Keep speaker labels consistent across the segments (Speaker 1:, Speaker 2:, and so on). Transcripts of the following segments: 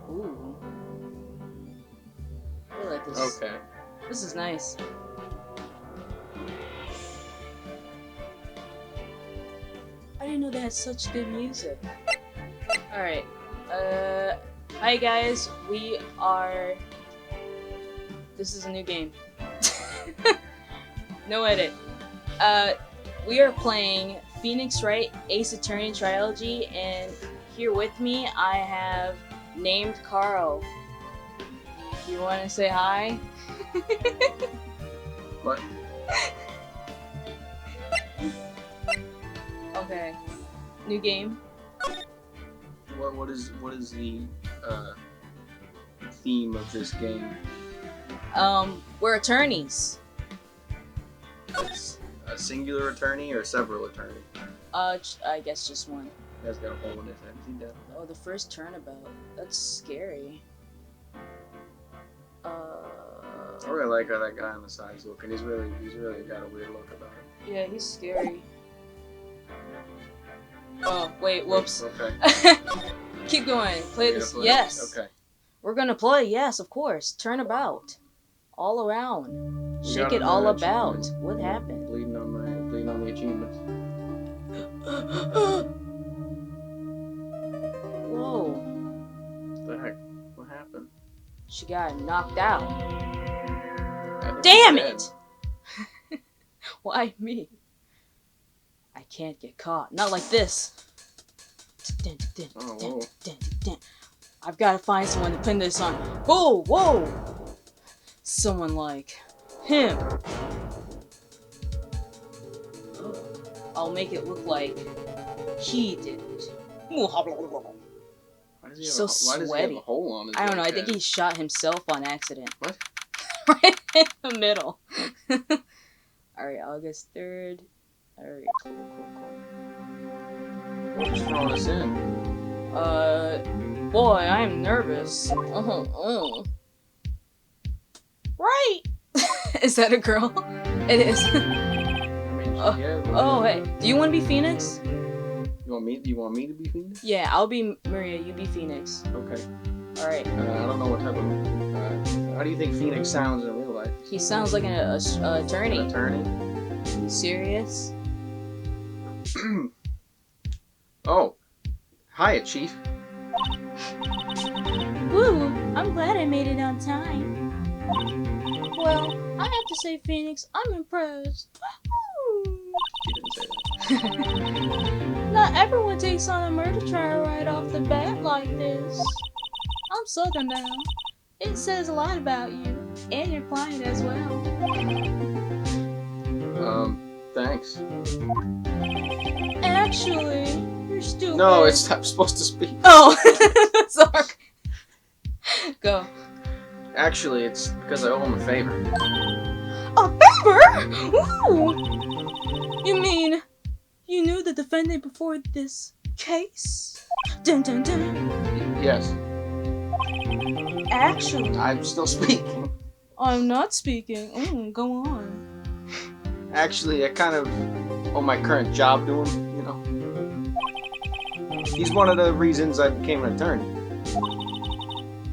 Speaker 1: Ooh. I really like this.
Speaker 2: Okay.
Speaker 1: This is nice. I didn't know they had such good music. Alright. Hi guys. We are... This is a new game. No edit. We are playing Phoenix Wright Ace Attorney Trilogy, and here with me I have named Carl. You want to say hi?
Speaker 2: What?
Speaker 1: Okay. New game.
Speaker 2: What is the theme of this game?
Speaker 1: We're attorneys.
Speaker 2: It's a singular attorney or several attorneys?
Speaker 1: I guess just one.
Speaker 2: He has got a hole in his head. Is he dead?
Speaker 1: Oh, the first turnabout. That's scary.
Speaker 2: I really like how that guy on the side's looking. He's really got a weird look about him.
Speaker 1: Yeah, he's scary. Oh, wait, whoops.
Speaker 2: Okay.
Speaker 1: Keep going. Play this.
Speaker 2: Play?
Speaker 1: Yes.
Speaker 2: Okay.
Speaker 1: We're gonna play. Yes, of course. Turnabout. All around.
Speaker 2: We
Speaker 1: Shake
Speaker 2: got
Speaker 1: it all
Speaker 2: another
Speaker 1: about.
Speaker 2: achievement.
Speaker 1: What happened?
Speaker 2: Bleeding on the achievements.
Speaker 1: Whoa.
Speaker 2: What the heck? What happened?
Speaker 1: She got knocked out.
Speaker 2: I think
Speaker 1: Damn
Speaker 2: he's dead.
Speaker 1: it! Why me? I can't get caught. Not like this.
Speaker 2: Oh, whoa.
Speaker 1: I've got to find someone to pin this on. Whoa, whoa! Someone like him. I'll make it look like he did it.
Speaker 2: Why does he
Speaker 1: So
Speaker 2: why does he have
Speaker 1: sweaty.
Speaker 2: a hole on his
Speaker 1: I don't know. I
Speaker 2: left
Speaker 1: think
Speaker 2: head?
Speaker 1: he shot himself on accident.
Speaker 2: What?
Speaker 1: Right in the middle. Alright, August 3rd. Alright, cool.
Speaker 2: What's throwing us in?
Speaker 1: Boy, I'm nervous. Right! Is that a girl? It is.
Speaker 2: I mean, yeah.
Speaker 1: Oh, hey. Do you want to be Phoenix?
Speaker 2: You want me to be Phoenix?
Speaker 1: Yeah, I'll be Maria, you be Phoenix.
Speaker 2: Okay.
Speaker 1: Alright.
Speaker 2: I don't know what type of. How do you think Phoenix sounds in real life?
Speaker 1: He sounds like an attorney.
Speaker 2: An attorney.
Speaker 1: Serious?
Speaker 2: Oh, hiya, Chief.
Speaker 1: Woo! I'm glad I made it on time. Well, I have to say, Phoenix, I'm impressed.
Speaker 2: She didn't say that.
Speaker 1: Not everyone takes on a murder trial right off the bat like this. I'm Southern now. It says a lot about you, and your client as well.
Speaker 2: Thanks.
Speaker 1: Actually, you're stupid.
Speaker 2: No, I'm supposed to speak.
Speaker 1: Oh, sorry. Go.
Speaker 2: Actually, it's because I owe him a favor.
Speaker 1: A favor? Ooh. You mean you knew the defendant before this case? Dun dun dun.
Speaker 2: Yes,
Speaker 1: Actually,
Speaker 2: I'm still speaking.
Speaker 1: I'm not speaking. Go on.
Speaker 2: Actually, I kind of owe my current job to him, you know. He's one of the reasons I became an attorney.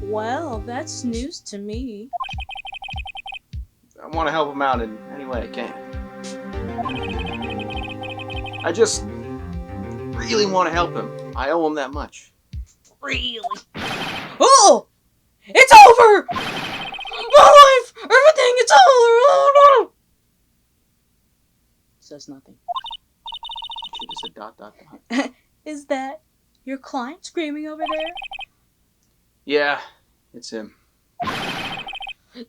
Speaker 1: Well, that's news to me.
Speaker 2: I want to help him out in any way I can. I just really want to help him. I owe him that much.
Speaker 1: Really? Oh! It's over! My life! Everything! It's over! Oh, no! Says nothing.
Speaker 2: Should have said dot dot dot.
Speaker 1: Is that your client screaming over there?
Speaker 2: Yeah, it's him.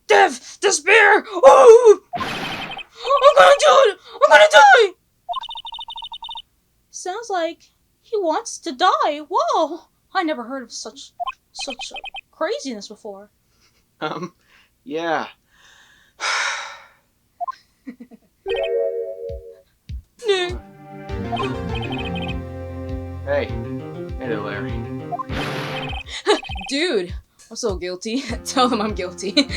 Speaker 1: Death! Despair! Oh! I'm gonna do it! I'm gonna die! Sounds like he wants to die. Whoa! I never heard of such craziness before.
Speaker 2: Yeah.
Speaker 1: Nick.
Speaker 2: Hey there, Larry.
Speaker 1: Dude, I'm so guilty. Tell them I'm guilty. Give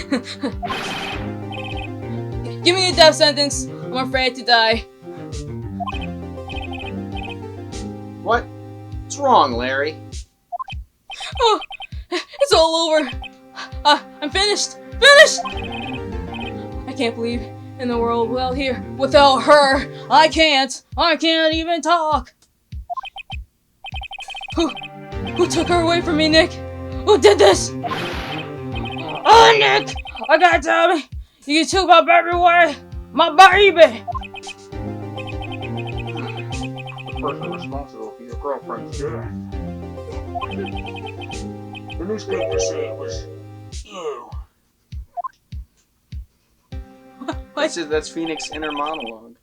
Speaker 1: me a death sentence. I'm afraid to die.
Speaker 2: What? What's wrong, Larry?
Speaker 1: Oh, it's all over. I'm finished. Finished! I can't believe in the world well here. Without her, I can't even talk. Who took her away from me, Nick? Who did this? Oh, Nick! I gotta tell me, you took my baby away! My baby!
Speaker 2: The person responsible for your girlfriend's death. The newspapers say it was you.
Speaker 1: What?
Speaker 2: That's Phoenix' inner monologue.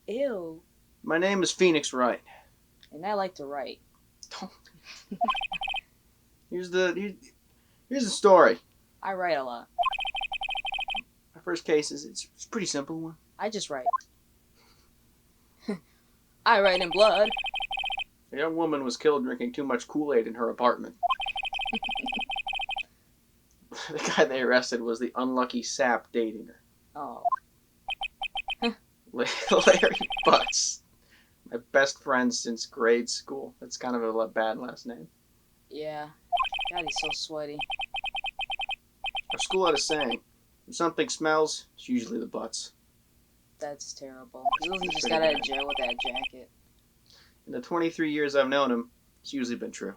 Speaker 1: Ew.
Speaker 2: My name is Phoenix Wright.
Speaker 1: And I like to write.
Speaker 2: Here's the story.
Speaker 1: I write a lot.
Speaker 2: My first case is it's a pretty simple one.
Speaker 1: I just write. I write in blood.
Speaker 2: A young woman was killed drinking too much Kool-Aid in her apartment. The guy they arrested was the unlucky sap dating her.
Speaker 1: Oh.
Speaker 2: Larry Butz. My best friend since grade school. That's kind of a bad last name.
Speaker 1: Yeah. God, he's so sweaty.
Speaker 2: Our school had a saying, if something smells, it's usually the butts.
Speaker 1: That's terrible. He just got out of jail with that jacket.
Speaker 2: In the 23 years I've known him, it's usually been true.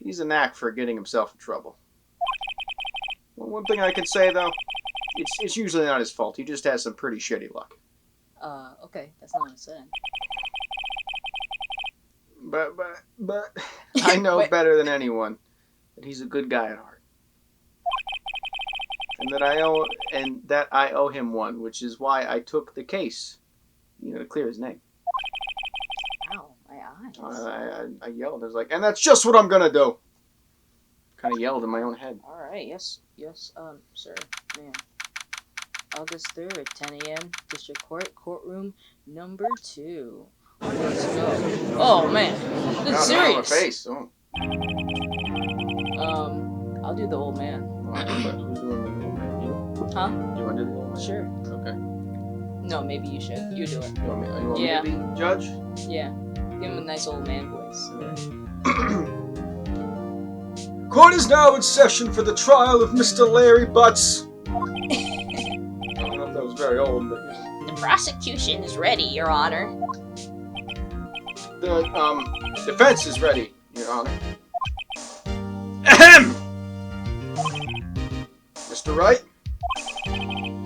Speaker 2: He's a knack for getting himself in trouble. One thing I can say, though, it's usually not his fault. He just has some pretty shitty luck.
Speaker 1: Okay. That's not what I said.
Speaker 2: But I know better than anyone that he's a good guy at heart. And that I owe him one, which is why I took the case, to clear his name.
Speaker 1: Ow, my eyes.
Speaker 2: I yelled. I was like, and that's just what I'm gonna do. Kind of yelled in my own head.
Speaker 1: All right, yes, sir, ma'am. August 3rd, 10 a.m., District Court, courtroom number 2. Let's go. Oh man, this is serious.
Speaker 2: My face. Oh.
Speaker 1: I'll do the old man.
Speaker 2: Who's doing the old man? You?
Speaker 1: Huh?
Speaker 2: You want to do the old man?
Speaker 1: Sure.
Speaker 2: Okay.
Speaker 1: No, maybe you should. You do it.
Speaker 2: You want me to be judge?
Speaker 1: Yeah. Give him a nice old man voice.
Speaker 2: Court is now in session for the trial of Mr. Larry Butz. I don't know if that was very old, but...
Speaker 1: The prosecution is ready, Your Honor.
Speaker 2: The defense is ready, Your Honor. Ahem! Mr. Wright?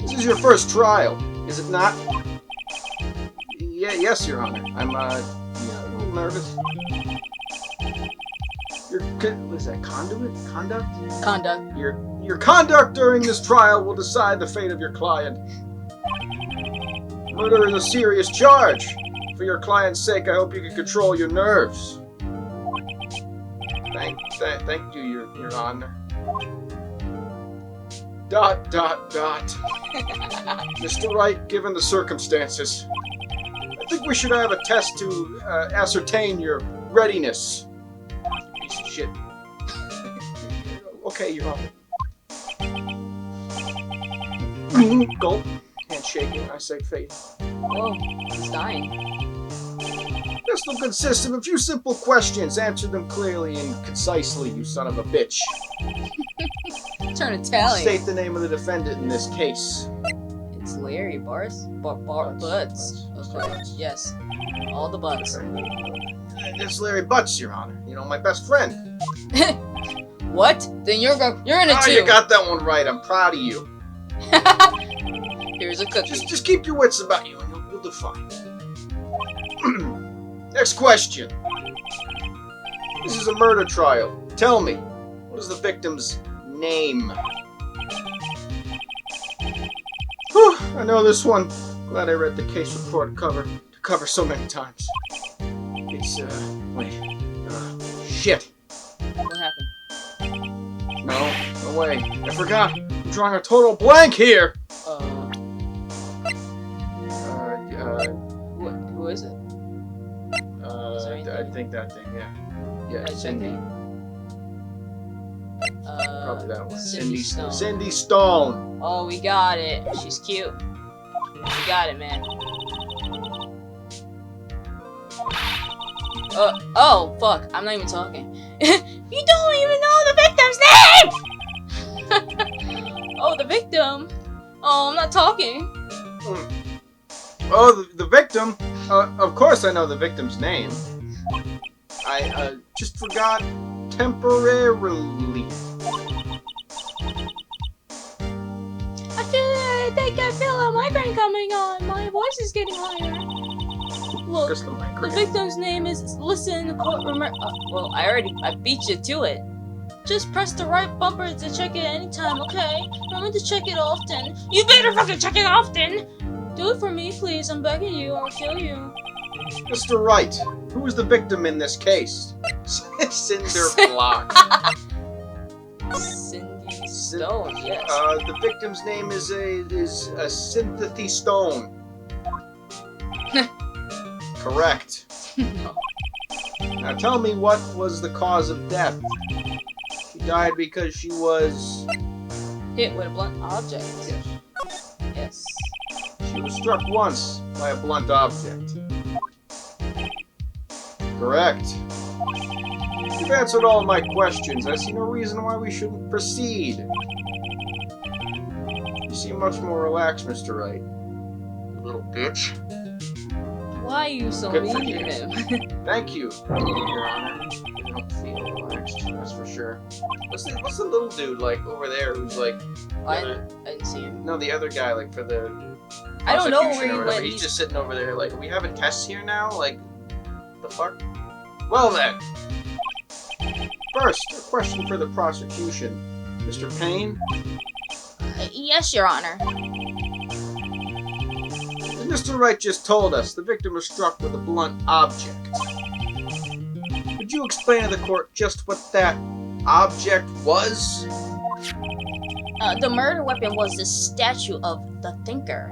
Speaker 2: This is your first trial, is it not? Yes, Your Honor. I'm, a little nervous. What is that, conduit? Conduct?
Speaker 1: Conduct.
Speaker 2: Your conduct during this trial will decide the fate of your client. Murder is a serious charge. For your client's sake, I hope you can control your nerves. Thank you, Your Honor. ... Mr. Wright, given the circumstances, I think we should have a test to ascertain your readiness. Piece of shit. Okay, Your Honor. Gulp. Handshaking, I say faith.
Speaker 1: Oh, he's dying.
Speaker 2: This will consist of a few simple questions. Answer them clearly and concisely, you son of a bitch.
Speaker 1: Turn Italian.
Speaker 2: State the name of the defendant in this case.
Speaker 1: It's Larry Butz. Butz. Okay. Yes. All the Butz.
Speaker 2: It's Larry Butz, Your Honor. My best friend.
Speaker 1: What? Then you're in it too.
Speaker 2: You got that one right. I'm proud of you.
Speaker 1: Here's a cookie.
Speaker 2: Just keep your wits about you and you'll do fine. Next question. This is a murder trial. Tell me, what is the victim's name? Whew, I know this one. Glad I read the case report cover so many times. It's, shit.
Speaker 1: What happened?
Speaker 2: No way. I forgot. I'm drawing a total blank here.
Speaker 1: Who is it?
Speaker 2: I think that thing, yeah. Yeah, Cindy. Probably that one.
Speaker 1: Cindy Stone.
Speaker 2: Cindy Stone.
Speaker 1: Oh, we got it. She's cute. We got it, man. Oh, fuck. I'm not even talking. You don't even know the victim's name! Oh, the victim? Oh, I'm not talking.
Speaker 2: Oh, the victim? Of course I know the victim's name. I just forgot temporarily.
Speaker 1: I feel a migraine coming on. My voice is getting higher. Look, the victim's name is listen. Well, I beat you to it. Just press the right bumper to check it anytime, okay? Remember to check it often. You better fucking check it often. Do it for me, please. I'm begging you. I'll kill you.
Speaker 2: Mr. Wright, who is the victim in this case? Cinder Block.
Speaker 1: Cindy Stone, yes.
Speaker 2: The victim's name is a Sympathy Stone. Correct.
Speaker 1: No.
Speaker 2: Now tell me, what was the cause of death? She died because she was
Speaker 1: Hit with a blunt object.
Speaker 2: Yes.
Speaker 1: Yes.
Speaker 2: She was struck once by a blunt object. Correct. You've answered all my questions. I see no reason why we shouldn't proceed. You seem much more relaxed, Mr. Wright. You little bitch.
Speaker 1: Why are you so
Speaker 2: Good
Speaker 1: mean
Speaker 2: for
Speaker 1: to
Speaker 2: you.
Speaker 1: him?
Speaker 2: Thank you, Your Honor. I don't feel relaxed, that's for sure. What's the little dude like over there who's like?
Speaker 1: I didn't see him.
Speaker 2: No, the other guy, like for the.
Speaker 1: I don't know
Speaker 2: prosecution
Speaker 1: where he
Speaker 2: or whatever.
Speaker 1: went.
Speaker 2: He's just sitting over there, like, are we having tests here now? Like, the fuck? Well then. First, a question for the prosecution, Mr. Payne.
Speaker 1: Yes, Your Honor.
Speaker 2: Mr. Wright just told us the victim was struck with a blunt object. Would you explain to the court just what that object was?
Speaker 1: The murder weapon was the statue of the Thinker.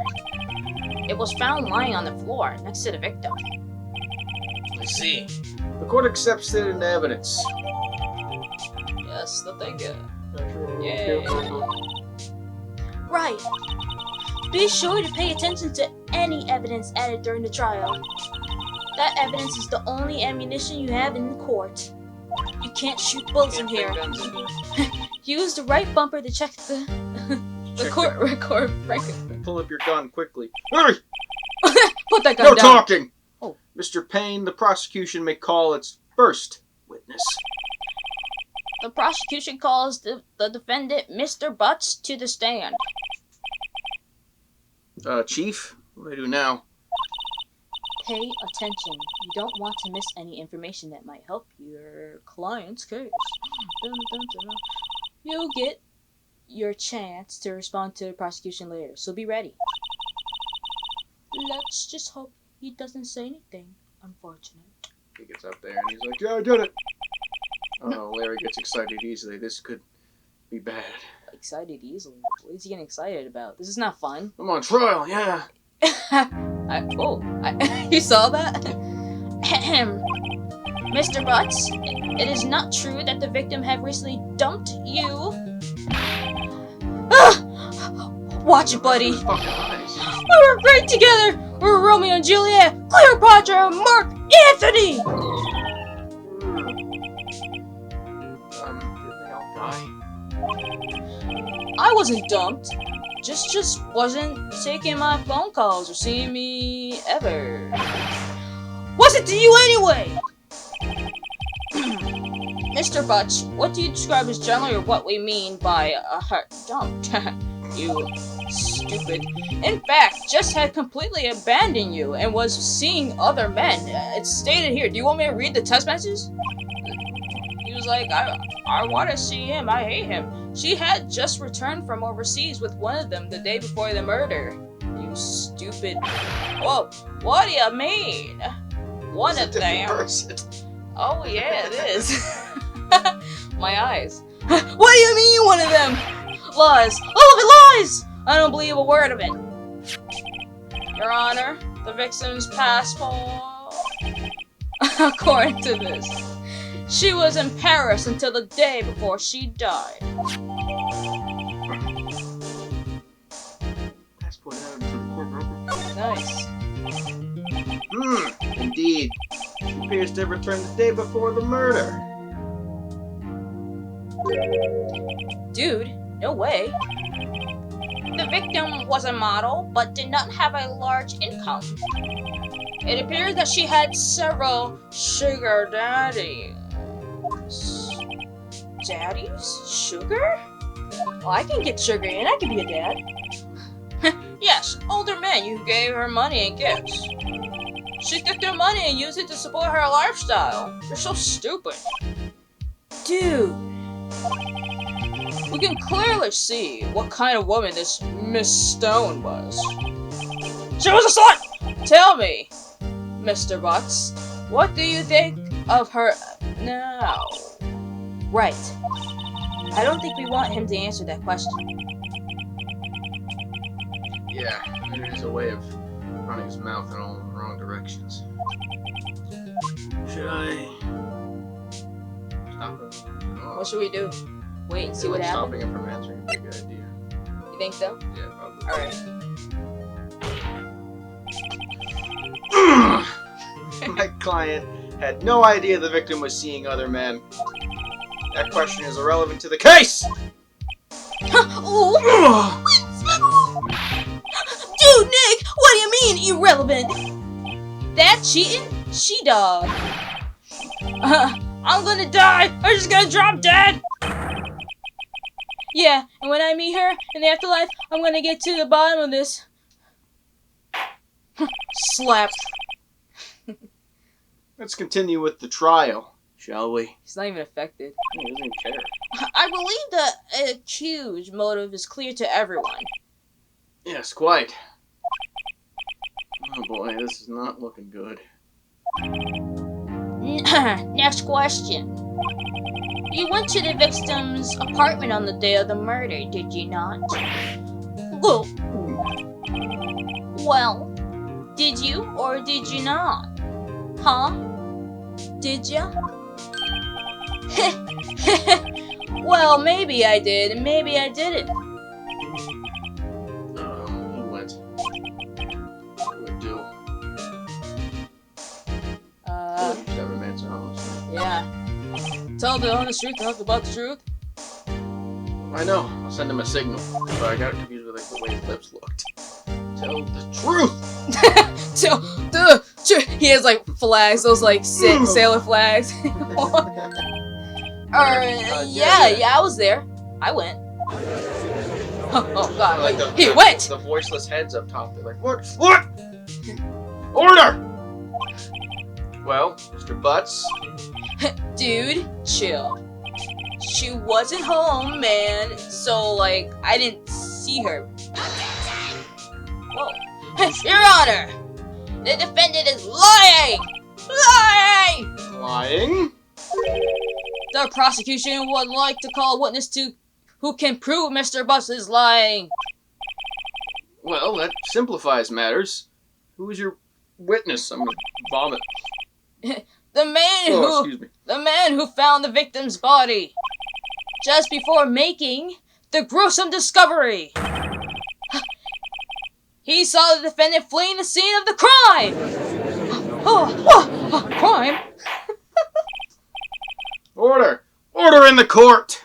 Speaker 1: It was found lying on the floor next to the victim.
Speaker 2: I see. The court accepts it into evidence.
Speaker 1: Yes, the Thinker.
Speaker 2: Yay.
Speaker 1: Right. Be sure to pay attention to any evidence added during the trial. That evidence is the only ammunition you have in the court. You can't shoot bullets in here. Use the right bumper to check the court record.
Speaker 2: Pull up your gun quickly. Hurry!
Speaker 1: Put that gun
Speaker 2: No
Speaker 1: down.
Speaker 2: talking!
Speaker 1: Oh.
Speaker 2: Mr. Payne, the prosecution may call its first witness.
Speaker 1: The prosecution calls the defendant, Mr. Butz, to the stand.
Speaker 2: Chief, what do I do now?
Speaker 1: Pay attention. You don't want to miss any information that might help your client's case. You'll get your chance to respond to the prosecution later, so be ready. Let's just hope he doesn't say anything unfortunate.
Speaker 2: He gets up there and he's like, yeah, I did it. Oh, Larry gets excited easily. This could be bad.
Speaker 1: Excited easily? What is he getting excited about? This is not fun.
Speaker 2: I'm on trial, yeah.
Speaker 1: You saw that? Mr. Butz, it is not true that the victim have recently dumped you. Watch it, buddy.
Speaker 2: Those fucking eyes.
Speaker 1: We were great together. We were Romeo and Juliet, Cleopatra, and Mark Anthony.
Speaker 2: Did they all die?
Speaker 1: I wasn't dumped. Just wasn't taking my phone calls or seeing me ever. What's it to you anyway? Mr. Butch, what do you describe as generally what we mean by a heart dumped? You stupid. In fact, just had completely abandoned you and was seeing other men. It's stated here. Do you want me to read the text messages? He was like, I want to see him. I hate him. She had just returned from overseas with one of them the day before the murder. You stupid. Whoa, what do you mean? One of them.
Speaker 2: Person.
Speaker 1: Oh yeah, it is. My eyes. What do you mean one of them? Lies. All of it lies! I don't believe a word of it. Your Honor, the victim's passport. According to this, she was in Paris until the day before she died.
Speaker 2: Passport out to the courtroom.
Speaker 1: Nice.
Speaker 2: Indeed. She appears to have returned the day before the murder.
Speaker 1: Dude, no way.
Speaker 3: The victim was a model, but did not have a large income. It appears that she had several sugar daddies.
Speaker 1: Daddies? Sugar? Well, I can get sugar and I can be a dad.
Speaker 3: Yes, older men who gave her money and gifts. She took their money and used it to support her lifestyle. You're so stupid.
Speaker 1: Dude.
Speaker 3: We can clearly see what kind of woman this Miss Stone was. She was a slut! Tell me, Mr. Butz, what do you think of her now?
Speaker 1: Right. I don't think we want him to answer that question.
Speaker 2: Yeah, there is a way of running his mouth in all the wrong directions. Should I stop him? Oh,
Speaker 1: What should we do? Wait and see what happens?
Speaker 2: stopping him from answering would be a good idea.
Speaker 1: You think so?
Speaker 2: Yeah, probably.
Speaker 1: Alright.
Speaker 2: My client had no idea the victim was seeing other men. That question is irrelevant to the case!
Speaker 1: Ooh. Dude, Nick, what do you mean irrelevant? That cheating? She-dog.
Speaker 3: I'm gonna die! I'm just gonna drop dead!
Speaker 1: Yeah, and when I meet her in the afterlife, I'm gonna get to the bottom of this.
Speaker 3: Slap.
Speaker 2: Let's continue with the trial, shall we?
Speaker 1: He's not even affected.
Speaker 2: He doesn't even care.
Speaker 3: I believe the accused motive is clear to everyone.
Speaker 2: Yes, quite. Oh boy, this is not looking good.
Speaker 3: Next question. You went to the victim's apartment on the day of the murder, did you not? Well, did you or did you not? Huh? Did ya?
Speaker 1: Well, maybe I did, and maybe I didn't.
Speaker 2: He went. What would do? You should have him answer honestly.
Speaker 1: Yeah. Tell the honest truth, talk about the truth.
Speaker 2: I know. I'll send him a signal. But I got confused with the way his lips looked. Tell the truth!
Speaker 1: Tell the truth. He has like flags, those like sailor flags. Yeah, I was there. I went. Oh god,
Speaker 2: Like
Speaker 1: he went!
Speaker 2: The voiceless heads up top. They're like, what? What? Order! Well, Mr. Butz.
Speaker 1: Dude, chill. She wasn't home, man. So, like, I didn't see her.
Speaker 3: Whoa. Your Honor! The defendant is lying! Lying!
Speaker 2: Lying?
Speaker 3: The prosecution would like to call a witness who can prove Mr. Butz is lying.
Speaker 2: Well, that simplifies matters. Who is your witness? I'm gonna vomit.
Speaker 3: The man
Speaker 2: Excuse me.
Speaker 3: The man who found the victim's body just before making the gruesome discovery. He saw the defendant fleeing the scene of the crime. Crime?
Speaker 2: Order! Order in the court!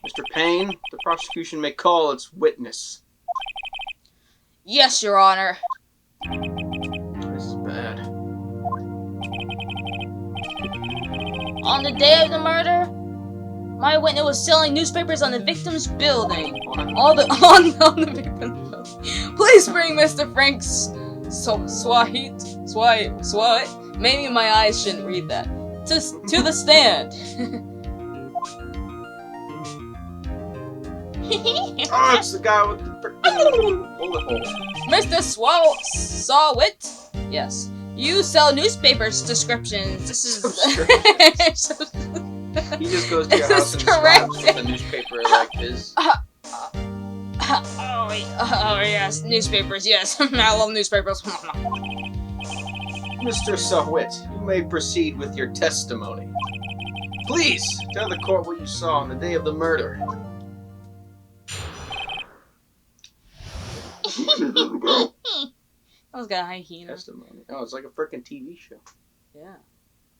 Speaker 2: Mr. Payne, the prosecution may call its witness.
Speaker 3: Yes, Your Honor.
Speaker 2: This is bad.
Speaker 3: On the day of the murder, my witness was selling newspapers on the victim's building.
Speaker 1: On the victim's building. Please bring Mr. Frank's Swat. Maybe my eyes shouldn't read that. To the stand.
Speaker 2: Oh, it's the guy with the frickin' bullet hole.
Speaker 1: Mr. Sawit? Yes. You sell newspapers descriptions. This is...
Speaker 2: He just goes to your
Speaker 1: This
Speaker 2: house
Speaker 1: is
Speaker 2: and
Speaker 1: correct.
Speaker 2: slaps with a newspaper like his.
Speaker 3: Oh yes, newspapers, yes. I love newspapers.
Speaker 2: Mr. Sawit, you may proceed with your testimony. Please, tell the court what you saw on the day of the murder.
Speaker 1: was got a hyena.
Speaker 2: Testimony. Oh, it's like a freaking TV show.
Speaker 1: Yeah.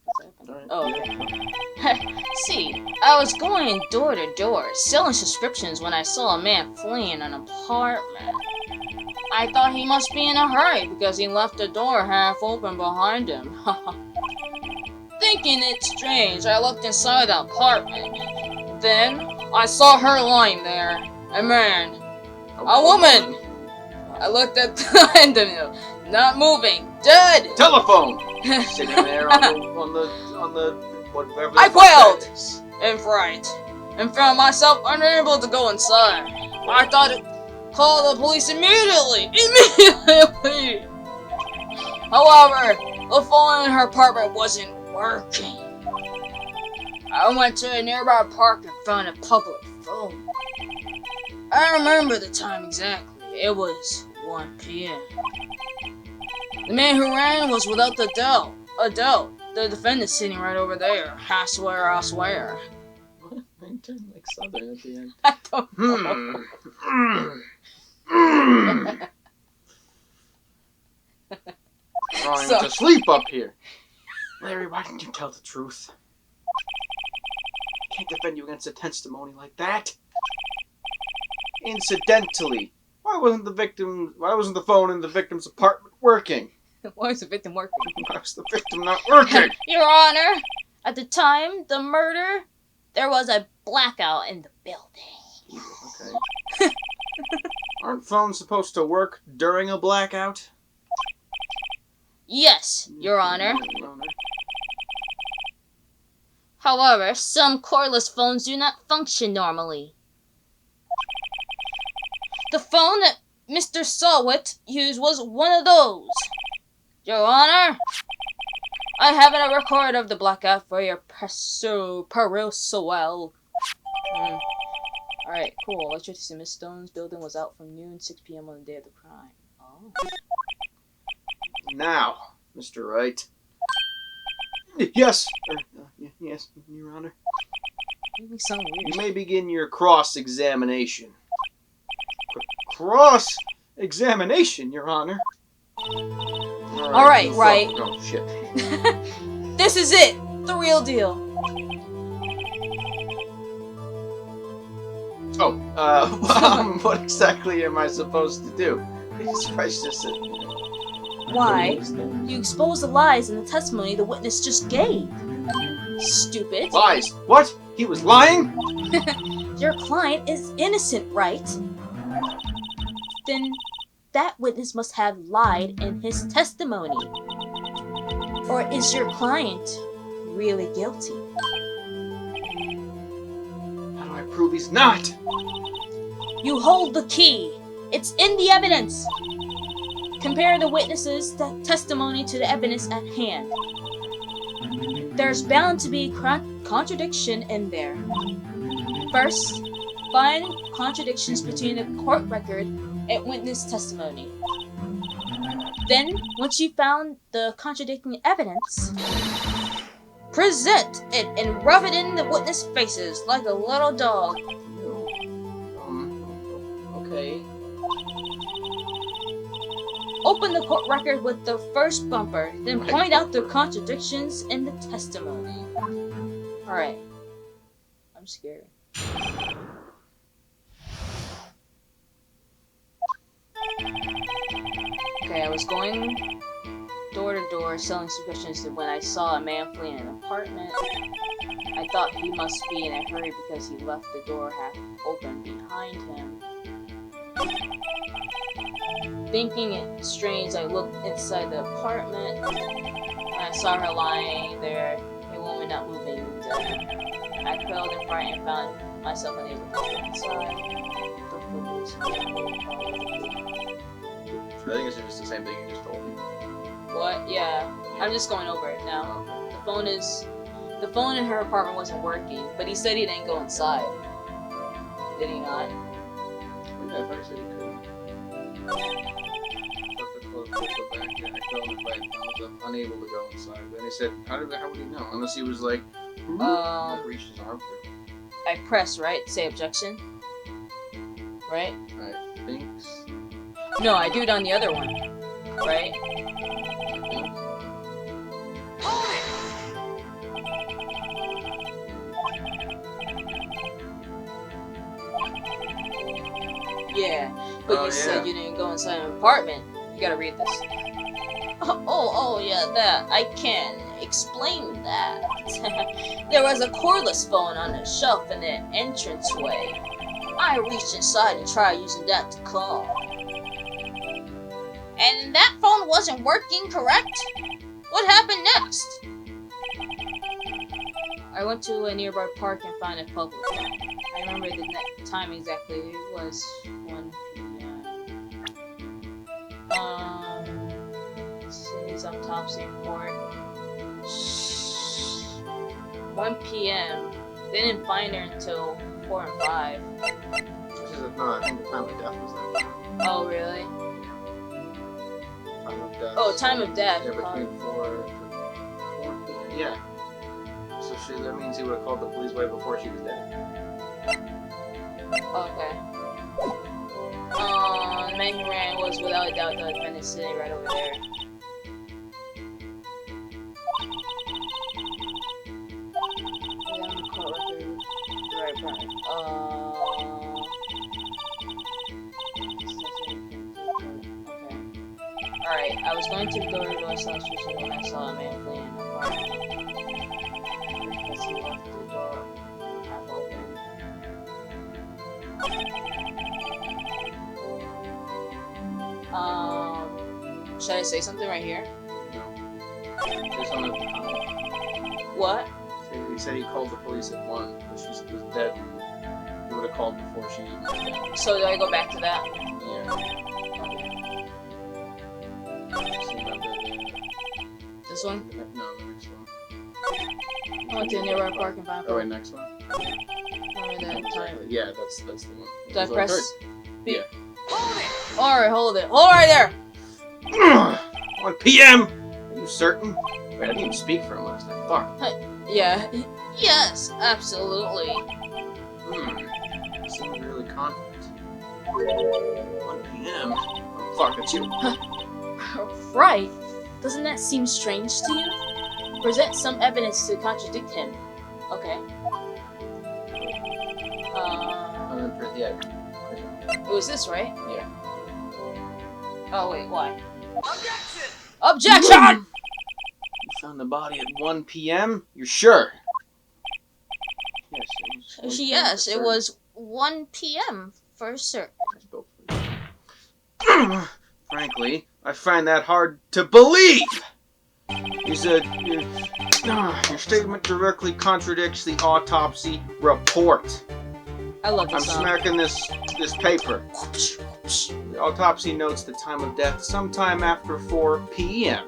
Speaker 1: What's happening?
Speaker 2: Alright,
Speaker 1: Oh,
Speaker 2: yeah.
Speaker 1: okay. See, I was going door to door, selling subscriptions when I saw a man fleeing an apartment. I thought he must be in a hurry because he left the door half open behind him. Thinking it strange, I looked inside the apartment. Then, I saw her lying there. A man. A woman! I looked at the end of him, not moving, dead!
Speaker 2: Telephone! Sitting there on the whatever the
Speaker 1: I
Speaker 2: fuck
Speaker 1: quailed!
Speaker 2: that is.
Speaker 1: In fright, and found myself unable to go inside. I thought to call the police immediately! However, the phone in her apartment wasn't working. I went to a nearby park and found a public phone. I remember the time exactly. It was 1 p.m. The man who ran was without Adele. The defendant sitting right over there. I swear.
Speaker 2: What? I turned like southern at the end.
Speaker 1: I don't know.
Speaker 2: Trying
Speaker 1: So-
Speaker 2: to sleep up here. Larry, why didn't you tell the truth? I can't defend you against a testimony like that. Incidentally, why wasn't the phone in the victim's apartment working?
Speaker 1: Why is the victim working?
Speaker 2: Why was the victim not working?
Speaker 1: Your Honor, at the time the murder, there was a blackout in the building.
Speaker 2: Okay. Aren't phones supposed to work during a blackout?
Speaker 1: Yes, Your Honor.
Speaker 2: Your Honor.
Speaker 1: However, some cordless phones do not function normally. The phone that Mr. Sawit used was one of those. Your Honor, I have a record of the blackout for your perusal. Alright, cool. Electricity in Miss Stone's building was out from noon 6 p.m. on the day of the crime. Oh.
Speaker 2: Now, Mr. Wright. Yes, yes, Your Honor.
Speaker 1: You make sound
Speaker 2: You
Speaker 1: weird.
Speaker 2: may begin your cross-examination. Cross-examination, Your Honor.
Speaker 1: Alright, Wright.
Speaker 2: Oh, shit.
Speaker 1: This is it! The real deal.
Speaker 2: Oh, what exactly am I supposed to do? Jesus Christ, just
Speaker 1: Why? You expose the lies in the testimony the witness just gave. Stupid.
Speaker 2: Lies! What? He was lying?
Speaker 1: Your client is innocent, right? Then that witness must have lied in his testimony. Or is your client really guilty?
Speaker 2: How do I prove he's not?
Speaker 1: You hold the key. It's in the evidence. Compare the witness's testimony to the evidence at hand. There's bound to be contradiction in there. First, find contradictions between the court record and witness testimony. Then, once you've found the contradicting evidence, present it and rub it in the witness' faces like a little dog.
Speaker 2: Okay.
Speaker 1: Open the court record with the first bumper, then
Speaker 2: Right.
Speaker 1: point out the contradictions in the testimony. Alright. I'm scared. Okay, I was going door to door selling subscriptions when I saw a man fleeing an apartment. I thought he must be in a hurry because he left the door half open behind him. Thinking it strange, I looked inside the apartment and I saw her lying there, a woman not moving. I quailed in fright and found myself unable to go inside.
Speaker 2: I think it's just the same thing you just told me.
Speaker 1: What? Yeah, I'm just going over it now. The phone in her apartment wasn't working, but he said he didn't go inside. Did he not?
Speaker 2: Yeah, if I said he couldn't. I was unable to go inside. Then he said, how would he know? Unless he was like, reached his arm through.
Speaker 1: I press, right? Say objection. Right?
Speaker 2: I think so.
Speaker 1: No, I do it on the other one. right? Yeah, but you said you didn't go inside an apartment. You gotta read this. Oh, yeah, that. I can explain that. There was a cordless phone on a shelf in the entranceway. I reached inside and tried using that to call. And that phone wasn't working, correct? What happened next? I went to a nearby park and found a public phone. I remember the time exactly. It was 1 p.m. City's autopsy report. 1 p.m. They didn't find her until 4 and 5.
Speaker 2: No, I think the time of death was that.
Speaker 1: Oh, really?
Speaker 2: Time of death.
Speaker 1: Oh, time of death.
Speaker 2: Yeah, between 4 p.m. Yeah. So that means he would have called the police way before she was dead.
Speaker 1: Okay. The man who ran was without a doubt the defendant sitting right over there. Alright, I was going to the door to the south street when I saw a man fleeing in the car. Because he left the door half open. Should I say something right here?
Speaker 2: No. There's something at the time.
Speaker 1: What?
Speaker 2: He said he called the police at 1, but she was dead. He would have called before she was dead.
Speaker 1: So do I go back to that?
Speaker 2: Yeah.
Speaker 1: This one?
Speaker 2: No, the next one.
Speaker 1: I went to a nearby park and found
Speaker 2: Oh, wait, next one?
Speaker 1: Remember that time?
Speaker 2: Yeah, that's the one.
Speaker 1: Do I press? B?
Speaker 2: Yeah.
Speaker 1: Alright, hold it. Hold right there!
Speaker 2: 1 p.m.! Are you certain? Wait, I didn't even speak for him last night. Fuck.
Speaker 1: Yeah. Yes, absolutely.
Speaker 2: You seem really confident. 1 p.m.? Oh, fuck, it's you.
Speaker 1: Right. Doesn't that seem strange to you? Present some evidence to contradict him. Okay.
Speaker 2: Yeah.
Speaker 1: It was this, right?
Speaker 2: Yeah.
Speaker 1: Oh, wait, why? Objection!
Speaker 2: You found the body at 1 p.m.? You're sure?
Speaker 1: Yes, it was 1 p.m. for certain.
Speaker 2: Frankly, I find that hard to believe! You said your statement directly contradicts the autopsy report.
Speaker 1: I love this
Speaker 2: I'm
Speaker 1: song.
Speaker 2: smacking this paper. The autopsy notes the time of death sometime after 4 p.m.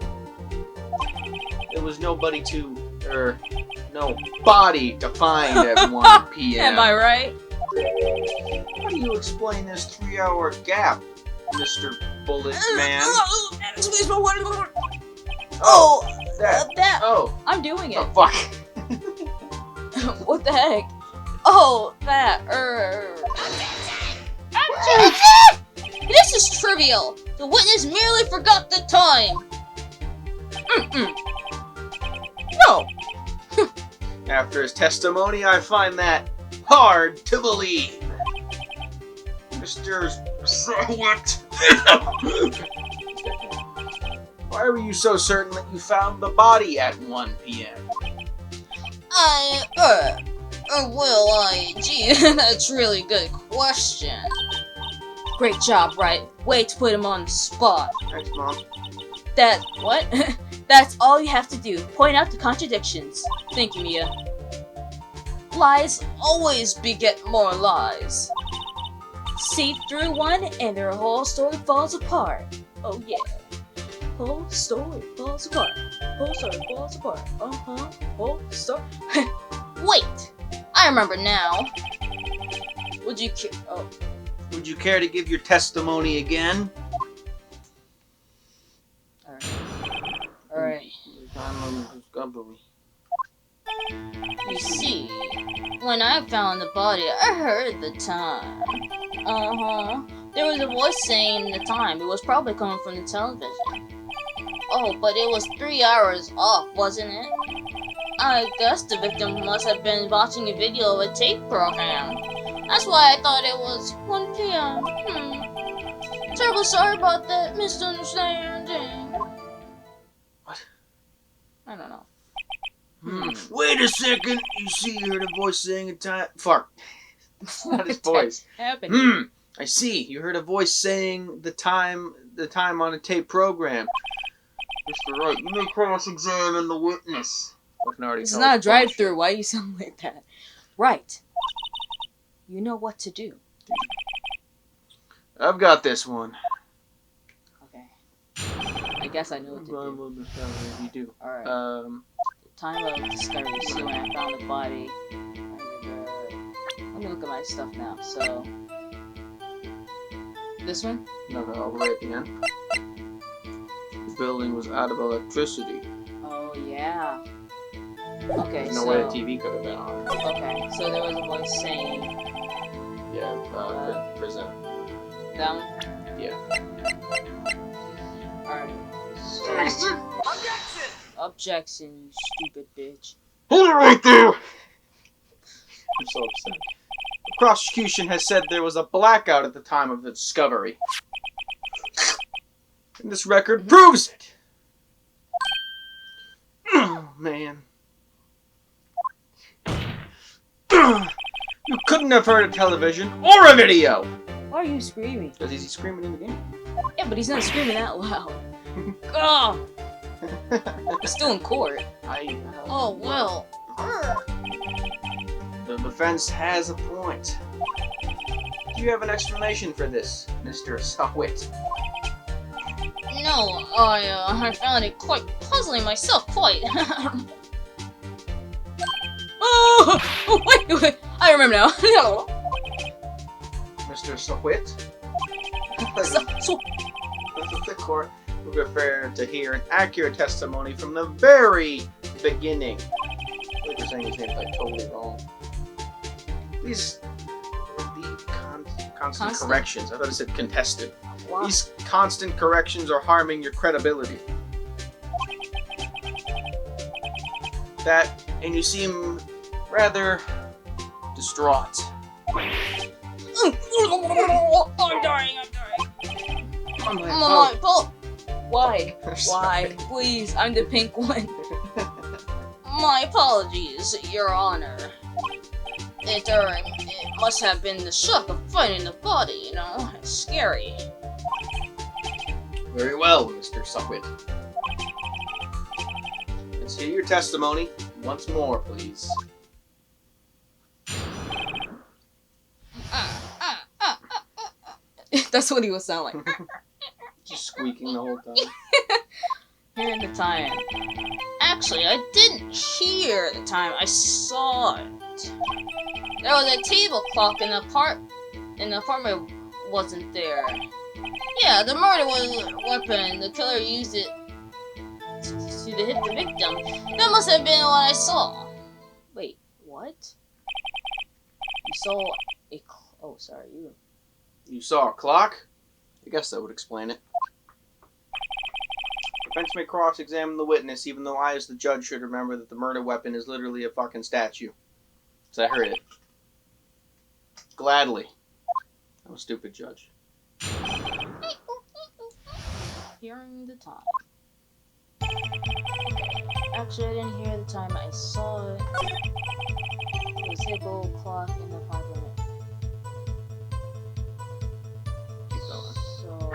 Speaker 2: There was no body to find at 1 p.m.
Speaker 1: Am I right?
Speaker 2: How do you explain this 3-hour gap, Mr. Bullet Man?
Speaker 1: Oh,
Speaker 2: that.
Speaker 1: that.
Speaker 2: Oh.
Speaker 1: I'm doing it.
Speaker 2: Oh, fuck.
Speaker 1: What the heck? Oh, that. This is trivial. The witness merely forgot the time. No.
Speaker 2: After his testimony, I find that hard to believe. Mr. What? Why were you so certain that you found the body at 1 p.m.?
Speaker 1: Gee, that's really good question. Great job, Wright. Way to put him on the spot.
Speaker 2: Thanks, Mom.
Speaker 1: What? That's all you have to do. Point out the contradictions. Thank you, Mia. Lies always beget more lies. See through one and their whole story falls apart. Oh yeah. Whole story falls apart. Whole story falls apart. Whole story. Wait! I remember now. Would you
Speaker 2: Would you care to give your testimony again?
Speaker 1: Alright. You see, when I found the body, I heard the time. There was a voice saying the time. It was probably coming from the television.
Speaker 3: Oh, but it was 3 hours off, wasn't it? I guess the victim must have been watching a video of a tape program. That's why I thought it was 1 p.m. Terribly sorry about that misunderstanding.
Speaker 2: What?
Speaker 3: I don't know.
Speaker 2: Wait a second. You see, you heard a voice saying a time. Fuck. It's not his voice.
Speaker 3: Happened.
Speaker 2: I see. You heard a voice saying the time on a tape program. Mr. Wright, you may cross-examine the witness.
Speaker 1: It's not a drive-through. Why do you sound like that? Right. You know what to do.
Speaker 2: I've got this one.
Speaker 1: Okay. I guess I know what to do.
Speaker 2: You do.
Speaker 1: Alright. Time of discovery. See when I found the body. Let me look at my stuff now. So, this one?
Speaker 2: No, all the way at the end. The building was out of electricity.
Speaker 1: Oh yeah. Okay,
Speaker 2: There's no way the TV could have been on.
Speaker 1: Okay, so there was a voice saying.
Speaker 2: Yeah, prison.
Speaker 1: Down.
Speaker 2: Yeah.
Speaker 1: Alright.
Speaker 2: Objection!
Speaker 1: Objection, you stupid bitch.
Speaker 2: Hold it right there! I'm so upset. The prosecution has said there was a blackout at the time of the discovery. And this record proves it. Oh, man. You couldn't have heard a television or a video!
Speaker 1: Why are you screaming?
Speaker 2: Because he's screaming in the game.
Speaker 1: Yeah, but he's not screaming that loud. Oh! He's still in court.
Speaker 3: Oh, well.
Speaker 2: The defense has a point. Do you have an explanation for this, Mr. Sawit?
Speaker 3: No, I found it quite puzzling myself, quite.
Speaker 1: Oh, wait, I remember now. No.
Speaker 2: Mr. Sawit? The court would prefer to hear an accurate testimony from the very beginning. I think you're saying his name's like totally wrong. These constant corrections. I thought it said contested.
Speaker 1: Wow.
Speaker 2: These constant corrections are harming your credibility. And you seem rather distraught.
Speaker 3: I'm dying.
Speaker 2: Oh,
Speaker 3: Paul.
Speaker 1: Why?
Speaker 2: I'm
Speaker 1: Why?
Speaker 2: sorry.
Speaker 1: Please, I'm the pink one.
Speaker 3: My apologies, Your Honor. It must have been the shock of finding the body, you know? It's scary.
Speaker 2: Very well, Mr. Sawit. Let's hear your testimony once more, please.
Speaker 1: That's what he would sound like.
Speaker 2: Just squeaking the whole time.
Speaker 1: Hearing the time.
Speaker 3: Actually, I didn't hear the time. I saw it. There was a table clock in the apartment wasn't there. Yeah, the murder weapon. The killer used it to hit the victim. That must have been what I saw.
Speaker 1: Wait, what? You saw a oh, sorry, you.
Speaker 2: You saw a clock? I guess that would explain it. Defense may cross-examine the witness, even though I, as the judge, should remember that the murder weapon is literally a fucking statue. So I heard it. Gladly. I'm a stupid judge.
Speaker 1: Hearing the time. Actually, I didn't hear the time. I saw it. It was a gold clock in the apartment.
Speaker 2: Keep going.
Speaker 1: So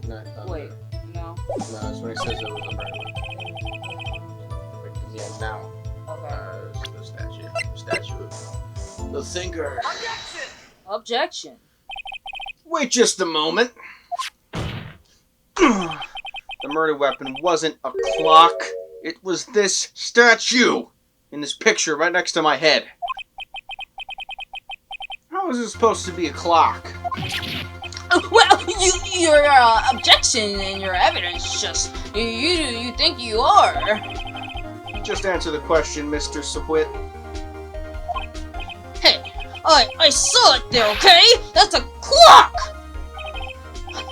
Speaker 2: No,
Speaker 1: wait, no.
Speaker 2: No, that's when he says it was a murder weapon. Yeah, now.
Speaker 1: Okay.
Speaker 2: The statue. Statue of the thinker.
Speaker 1: Objection.
Speaker 2: Wait just a moment. The murder weapon wasn't a clock. It was this statue in this picture right next to my head. How is it supposed to be a clock?
Speaker 3: Well, your objection and your evidence just you think you are.
Speaker 2: Just answer the question, Mr. Sawit.
Speaker 3: Hey, I saw it there, okay? That's a clock!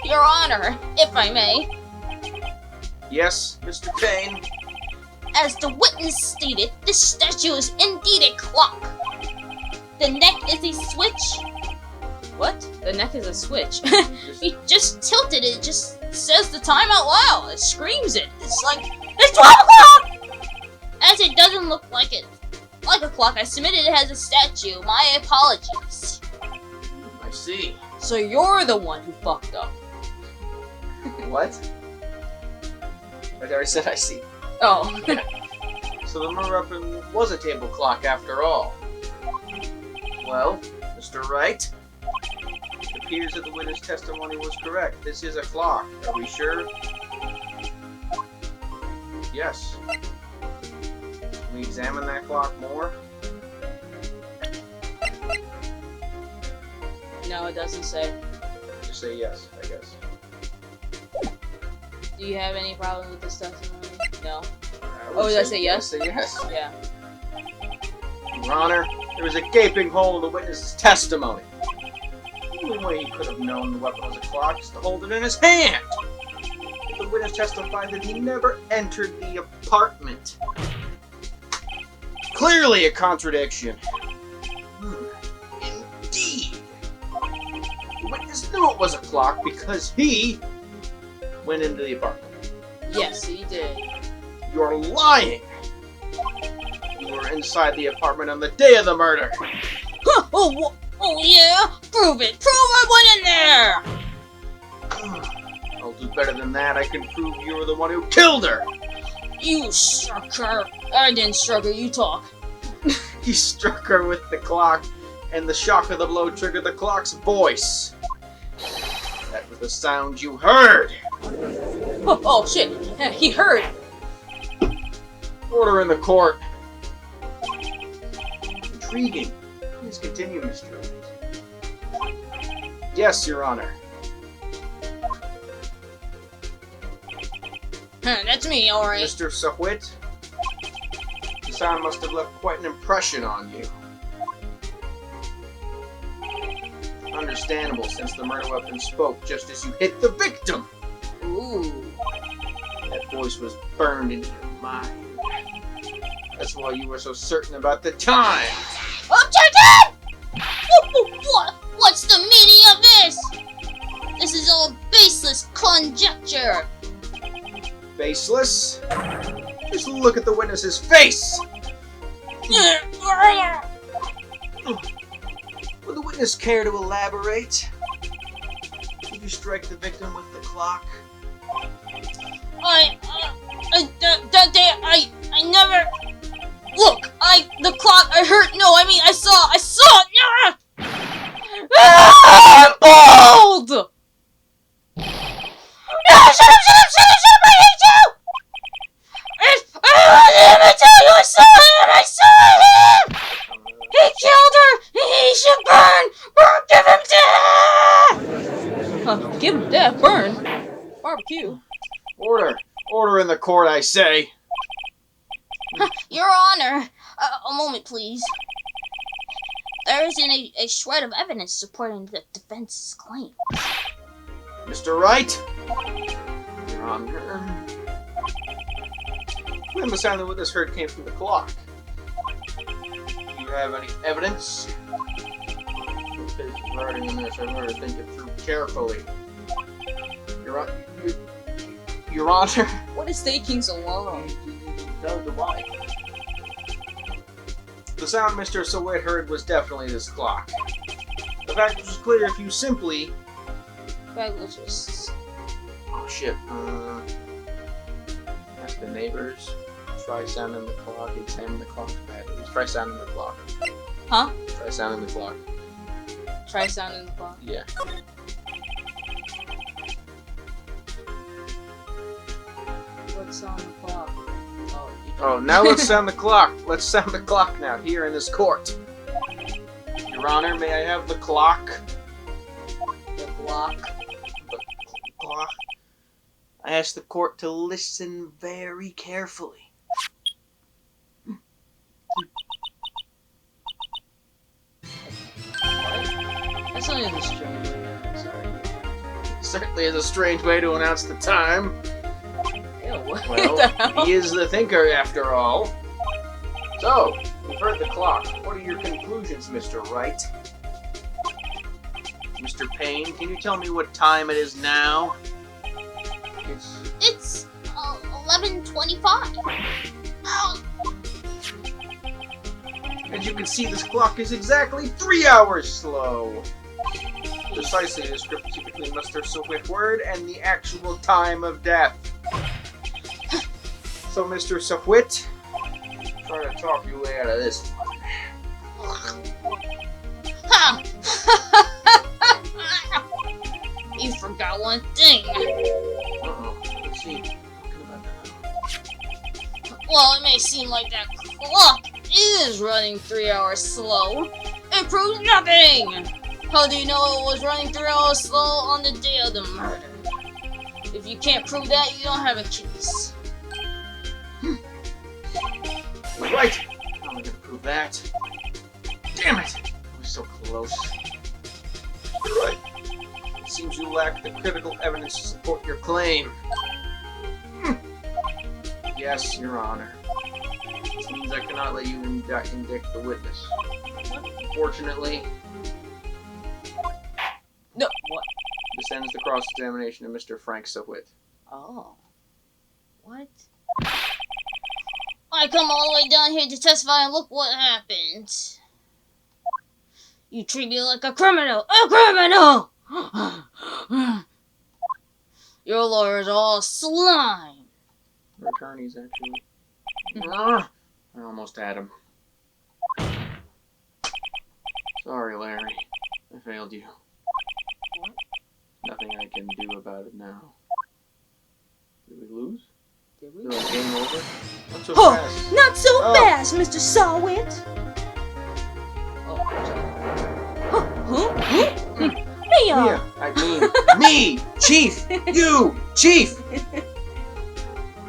Speaker 3: Your Honor, if I may.
Speaker 2: Yes, Mr. Payne?
Speaker 4: As the witness stated, this statue is indeed a clock. The neck is a switch.
Speaker 1: What? The neck is a switch.
Speaker 4: You just tilt it, it just says the time out loud. It screams it. It's like, it's 12 o'clock! As it doesn't look like it. Like a clock, I submitted it as a statue. My apologies.
Speaker 2: I see.
Speaker 1: So you're the one who fucked up.
Speaker 2: What? I already said I see.
Speaker 1: Oh.
Speaker 2: So the murder weapon was a table clock after all. Well, Mr. Wright, it appears that the witness testimony was correct. This is a clock. Are we sure? Yes. Can we examine that clock more?
Speaker 1: No, it doesn't say.
Speaker 2: Just say yes, I guess.
Speaker 1: Do you have any problem with this testimony? No.
Speaker 2: would
Speaker 1: Oh, did I say yes?
Speaker 2: Say yes.
Speaker 1: Yeah.
Speaker 2: Your Honor, there was a gaping hole in the witness's testimony. The only way he could have known the weapon was a clock is to hold it in his hand. The witness testified that he never entered the apartment. Clearly a contradiction. Indeed. The witness knew it was a clock because he went into the apartment.
Speaker 1: Yes, he did.
Speaker 2: You're lying. You were inside the apartment on the day of the murder.
Speaker 4: Huh, oh yeah? Prove it. Prove I went in there!
Speaker 2: I'll do better than that. I can prove you were the one who killed her.
Speaker 4: You struck her. I didn't struck her, you talk.
Speaker 2: He struck her with the clock, and the shock of the blow triggered the clock's voice. That was the sound you heard.
Speaker 1: Oh shit! He heard!
Speaker 2: Order in the court. Intriguing. Please continue, Mr. Wright. Yes, Your Honor.
Speaker 4: That's me, alright.
Speaker 2: Mr. Sahwit, the sound must have left quite an impression on you. Understandable, since the murder weapon spoke just as you hit the victim.
Speaker 1: Ooh.
Speaker 2: That voice was burned into your mind. That's why you were so certain about the time.
Speaker 4: Objection! What's the meaning of this? This is all baseless conjecture.
Speaker 2: Faceless? Just look at the witness's face! Would the witness care to elaborate? Did you strike the victim with the clock?
Speaker 4: That day, I never... Look, the clock, I heard, no, I mean, I saw it,
Speaker 1: I'm bald!
Speaker 4: Shut up, I hate you! Let me tell you, I saw him! He killed her! He should burn! Give him death!
Speaker 1: Give him death, burn. Barbecue.
Speaker 2: Order in the court, I say.
Speaker 4: Your Honor, a moment, please. There isn't a shred of evidence supporting the defense's claim.
Speaker 2: Mr. Wright? Your Honor. The sound the witness heard came from the clock. Do you have any evidence? Regarding this, I better think it through carefully. Your Honor.
Speaker 1: What is taking so long?
Speaker 2: Why? The sound Mr. Sowit heard was definitely this clock. The fact was clear if you simply... Oh shit, ask the neighbors, try sounding the clock, examine the clock's batteries. Try sounding the clock.
Speaker 1: Huh?
Speaker 2: Try sounding the clock.
Speaker 1: Try sounding the clock.
Speaker 2: Yeah.
Speaker 1: What's on the clock?
Speaker 2: Oh, now let's sound the clock. Let's sound the clock now, here in this court. Your Honor, may I have the clock?
Speaker 1: The clock.
Speaker 2: The clock. I ask the court to listen very carefully.
Speaker 1: That's not even a strange way. I'm sorry.
Speaker 2: Certainly is a strange way to announce the time.
Speaker 1: Ew. What the
Speaker 2: Well,
Speaker 1: hell?
Speaker 2: he is the thinker after all. So, you've heard the clock. What are your conclusions, Mr. Wright? Mr. Payne, can you tell me what time it is now?
Speaker 4: It's 11:25. Oh,
Speaker 2: As you can see, this clock is exactly 3 hours slow. Precisely the discrepancy between Mr. Swift's word and the actual time of death. So, Mr. Swift, try to talk your way out of this one.
Speaker 4: ha. You forgot one thing.
Speaker 2: Uh-oh. Let's see.
Speaker 4: Well, it may seem like that clock is running 3 hours slow. It proves nothing! How do you know it was running 3 hours slow on the day of the murder? If you can't prove that, you don't have a case.
Speaker 2: Right! I'm gonna prove that. Damn it! I was so close. You're right. It seems you lack the critical evidence to support your claim. Yes, Your Honor. This means I cannot let you indict the witness. Unfortunately,
Speaker 1: No, what?
Speaker 2: this ends the cross-examination of Mr. Frank Sowit.
Speaker 1: Oh. What?
Speaker 4: I come all the way down here to testify and look what happened. You treat me like a criminal! A criminal! Your lawyers are all slime.
Speaker 2: Your attorneys, actually. I almost had him. Sorry, Larry. I failed you.
Speaker 1: What?
Speaker 2: Nothing I can do about it now. Did we lose?
Speaker 1: Did
Speaker 2: Is
Speaker 1: we?
Speaker 2: it game over? Not so
Speaker 3: Oh,
Speaker 2: fast.
Speaker 3: not so
Speaker 2: Oh.
Speaker 3: fast, Mr. Sawit.
Speaker 1: Oh, I'm sorry.
Speaker 3: Huh? Mia.
Speaker 2: Mia, I mean, me! Chief! You! Chief!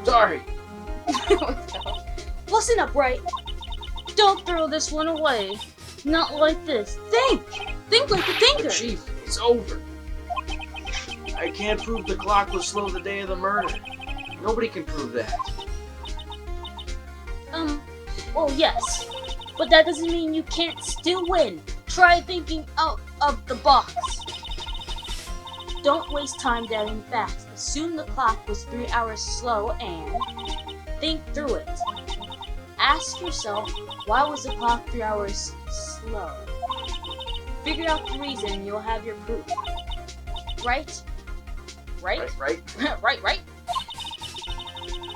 Speaker 2: Sorry.
Speaker 3: Listen up, Wright.
Speaker 4: Don't throw this one away. Not like this.
Speaker 3: Think. Think like a
Speaker 2: But
Speaker 3: thinker.
Speaker 2: Chief, it's over. I can't prove the clock was slow the day of the murder. Nobody can prove that.
Speaker 4: Well, yes. But that doesn't mean you can't still win. Try thinking out of the box.
Speaker 1: Don't waste time doubting facts. Assume the clock was 3 hours slow and think through it. Ask yourself, why was the clock 3 hours slow? Figure out the reason and you'll have your proof. Right? Right?
Speaker 2: Right?
Speaker 1: Right?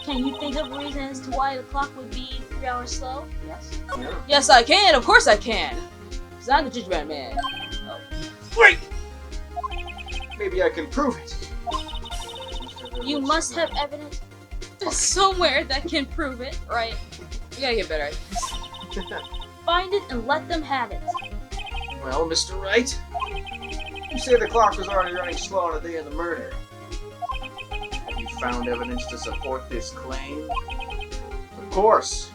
Speaker 1: Can you think of a reason as to why the clock would be 3 hours slow? Yes.
Speaker 2: Yeah.
Speaker 3: Yes, I can. Of course I can. Because I'm the gingerbread man.
Speaker 2: Wait! Maybe I can prove it.
Speaker 1: You must have evidence somewhere that can prove it, right?
Speaker 3: We gotta get better at this.
Speaker 1: Find it and let them have it.
Speaker 2: Well, Mr. Wright, you say the clock was already running slow on the day of the murder. Have you found evidence to support this claim? Of course.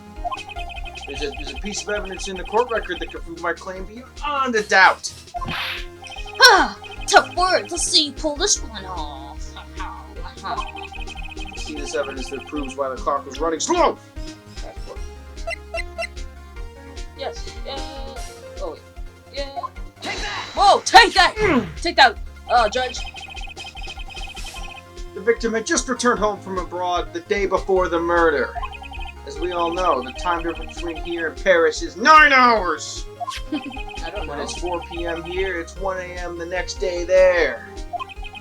Speaker 2: There's a piece of evidence in the court record that can prove my claim beyond a doubt.
Speaker 4: Ah, tough words. Let's see you pull this one off.
Speaker 2: See this evidence that proves why the clock was running slow. That's what.
Speaker 1: Yes. Oh, wait. Yeah.
Speaker 3: Whoa, take that! Take that, Judge.
Speaker 2: The victim had just returned home from abroad the day before the murder. As we all know, the time difference between here and Paris is 9 hours.
Speaker 3: I don't
Speaker 2: When
Speaker 3: know.
Speaker 2: it's 4 p.m. here, it's 1 a.m. the next day there.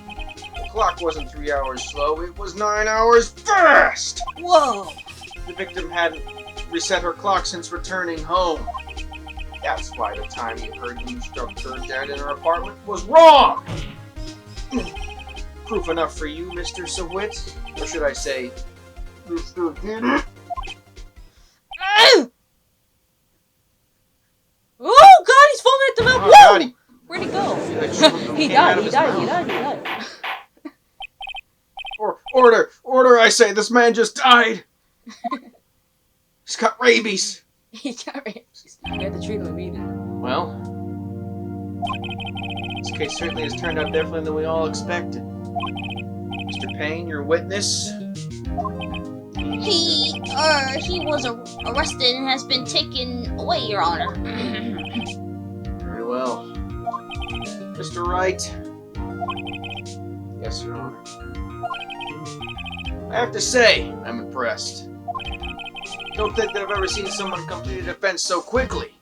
Speaker 2: The clock wasn't 3 hours slow, it was 9 hours fast!
Speaker 3: Whoa!
Speaker 2: The victim hadn't reset her clock since returning home. That's why the time you heard when you struck her dead in her apartment was wrong! Proof enough for you, Mr. Sawit? Or should I say, Mr.
Speaker 3: Oh God, he's falling at the mouth.
Speaker 2: Oh,
Speaker 3: Whoa!
Speaker 2: God,
Speaker 3: Where'd he go?
Speaker 2: he
Speaker 3: He
Speaker 2: came out
Speaker 3: died.
Speaker 2: of
Speaker 3: He
Speaker 2: his
Speaker 3: died. He
Speaker 2: mouth.
Speaker 3: died. He died.
Speaker 2: Order, I say, this man just died! He's got rabies!
Speaker 3: He got rabies. You have to treat him immediately.
Speaker 2: Well, this case certainly has turned out differently than we all expected. Mr. Payne, your witness,
Speaker 4: He was arrested and has been taken away, Your Honor.
Speaker 2: Very well. Mr. Wright. Yes, Your Honor. I have to say, I'm impressed. Don't think that I've ever seen someone complete a defense so quickly.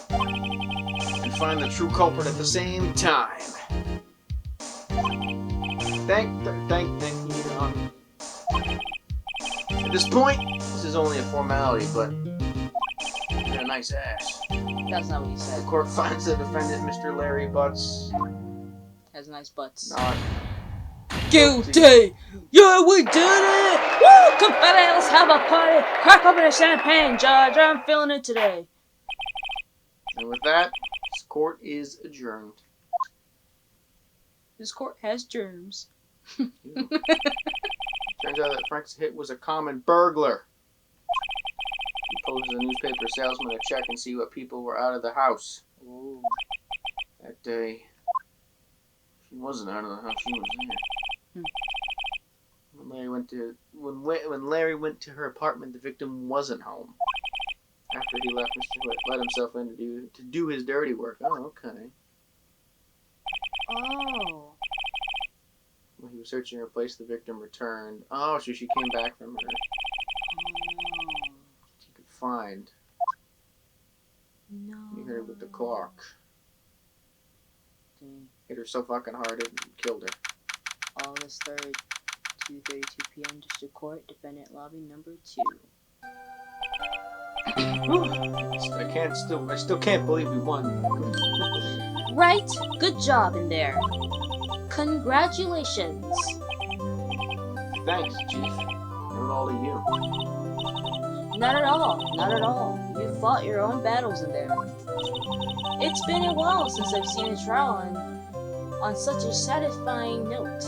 Speaker 2: And find the true culprit at the same time. Thank you, Your Honor. At this point, this is only a formality, but you got a nice ass.
Speaker 1: That's not what he
Speaker 2: The
Speaker 1: said.
Speaker 2: court finds the defendant, Mr. Larry Butz,
Speaker 1: Has nice butts.
Speaker 2: not
Speaker 1: Guilty! Yeah, we did it! Woo! Confetti, let's have a party! Crack open a champagne, Judge. I'm feeling it today.
Speaker 2: And with that, this court is adjourned.
Speaker 1: This court has germs.
Speaker 2: Turns out that Frank's hit was a common burglar. He posed as a newspaper salesman to check and see what people were out of the house.
Speaker 1: Ooh.
Speaker 2: That day, she wasn't out of the house, she was there. When Larry went to her apartment, the victim wasn't home. After he left, Mr. Hood let himself in to do his dirty work. Oh, okay.
Speaker 1: Oh.
Speaker 2: When he was searching her place, the victim returned. Oh, so she came back from her. She could find.
Speaker 1: No.
Speaker 2: He hit her with the clock.
Speaker 1: Dang.
Speaker 2: Hit her so fucking hard it killed her.
Speaker 1: August 3rd, 2:32 p.m. District Court, Defendant Lobby Number 2.
Speaker 2: I still can't believe we won.
Speaker 4: Right, good job in there. Congratulations.
Speaker 2: Thanks, Chief. Not all to you.
Speaker 1: Not at all. Not at all. You fought your own battles in there. It's been a while since I've seen a trial on such a satisfying note.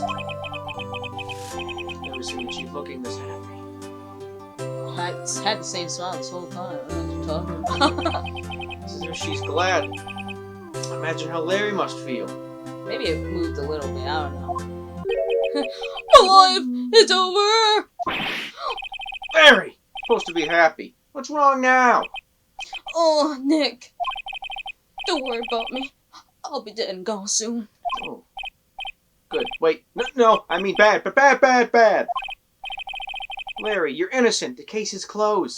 Speaker 2: Never seen the Chief looking this happy.
Speaker 1: I had the same smile this whole time. What are you talking about?
Speaker 2: It's as if she's glad. Imagine how Larry must feel.
Speaker 1: Maybe it moved a little bit. I don't know. My life is over.
Speaker 2: Larry! Supposed to be happy. What's wrong now?
Speaker 1: Oh, Nick. Don't worry about me. I'll be dead and gone soon.
Speaker 2: Oh. Good. Wait. No. I mean bad. But bad. Larry, you're innocent. The case is closed.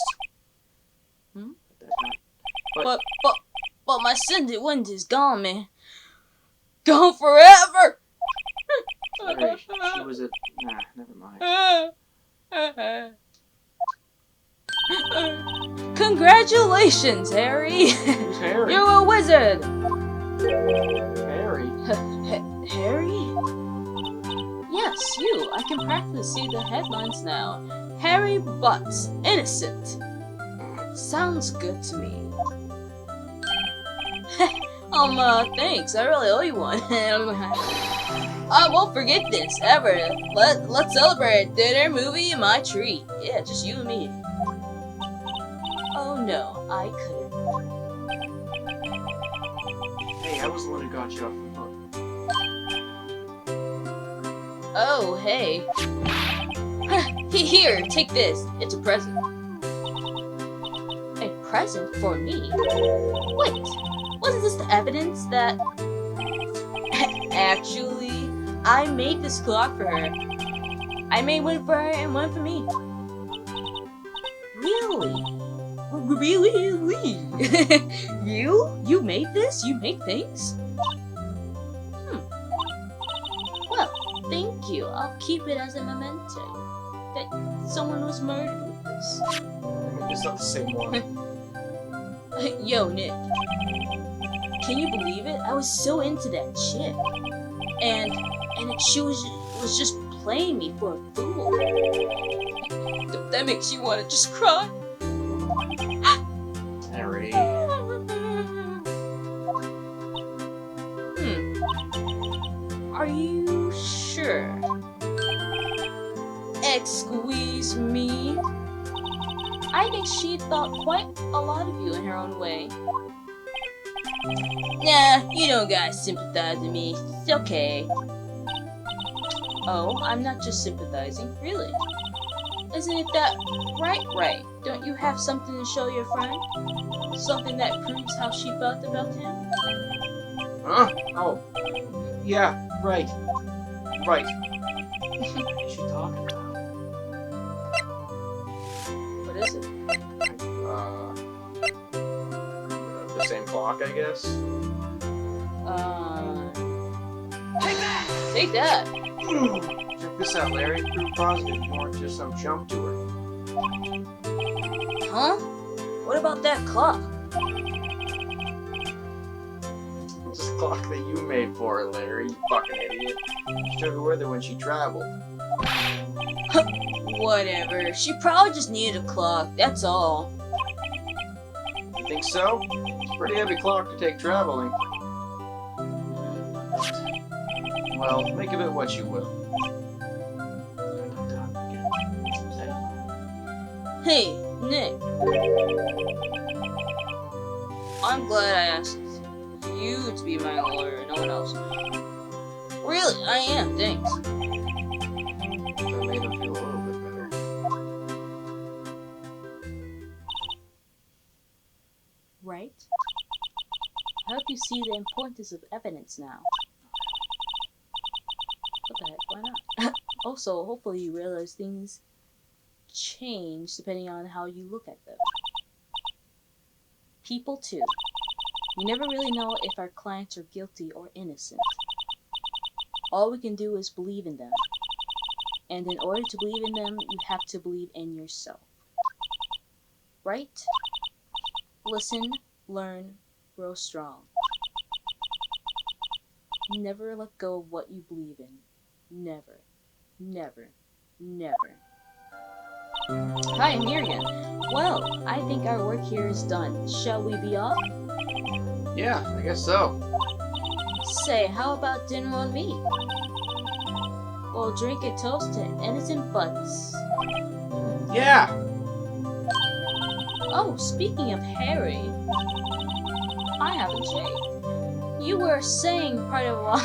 Speaker 1: Hmm?
Speaker 2: But
Speaker 1: But my Cindy Wind is gone, man. Gone forever.
Speaker 2: Larry, she was a... Nah, never mind.
Speaker 1: Congratulations, Harry.
Speaker 2: Who's Harry?
Speaker 1: You're a wizard.
Speaker 2: Harry?
Speaker 1: Harry? Yes, you. I can practically see the headlines now. Harry Butz, innocent. Sounds good to me. Thanks. I really owe you one. I won't forget this, ever. Let's celebrate. Dinner, movie, and my treat. Yeah, just you and me. Oh no, I couldn't.
Speaker 2: Hey, I was the one who got you off the hook.
Speaker 1: Oh, hey. Here, take this. It's a present. A present for me? Wait, wasn't this the evidence that... Actually, I made this clock for her. I made one for her and one for me. Really? Really? You made this? You make things? Well, thank you. I'll keep it as a memento that someone was murdered with this.
Speaker 2: It's not the same one.
Speaker 1: Yo, Nick. Can you believe it? I was so into that chick. And she was just playing me for a fool. That makes you want to just cry.
Speaker 2: Harry.
Speaker 1: Are you sure? Excuse me? I think she thought quite a lot of you in her own way. Nah, you don't gotta sympathize with me. It's okay. Oh, I'm not just sympathizing, really. Isn't it that right? Don't you have something to show your friend? Something that proves how she felt about him?
Speaker 2: Huh? Oh. Yeah, right. Right. What is she talking about?
Speaker 1: What is it?
Speaker 2: The same clock, I guess?
Speaker 1: Take that!
Speaker 2: Check this out, Larry. Proof positive you weren't just some chump to her.
Speaker 1: Huh? What about that clock?
Speaker 2: It's the clock that you made for her, Larry, you fucking idiot. She took it with her when she traveled.
Speaker 1: Whatever. She probably just needed a clock, that's all.
Speaker 2: You think so? It's a pretty heavy clock to take traveling. Well, make of it what you will.
Speaker 1: Hey, Nick. I'm glad I asked you to be my lawyer and no one else. Really, I am, thanks.
Speaker 2: That made him feel a little bit better.
Speaker 1: Right? I hope you see the importance of evidence now. What the heck, why not? Also, hopefully you realize things change depending on how you look at them. People too. We never really know if our clients are guilty or innocent. All we can do is believe in them. And in order to believe in them, you have to believe in yourself. Right? Listen, learn, grow strong. Never let go of what you believe in. Never. Never. Never. Hi, I'm here again. Well, I think our work here is done. Shall we be off?
Speaker 2: Yeah, I guess so.
Speaker 1: Say, how about dinner on me? We'll drink a toast to innocent Butz.
Speaker 2: Yeah!
Speaker 1: Oh, speaking of Harry, I haven't shaved. You were saying part of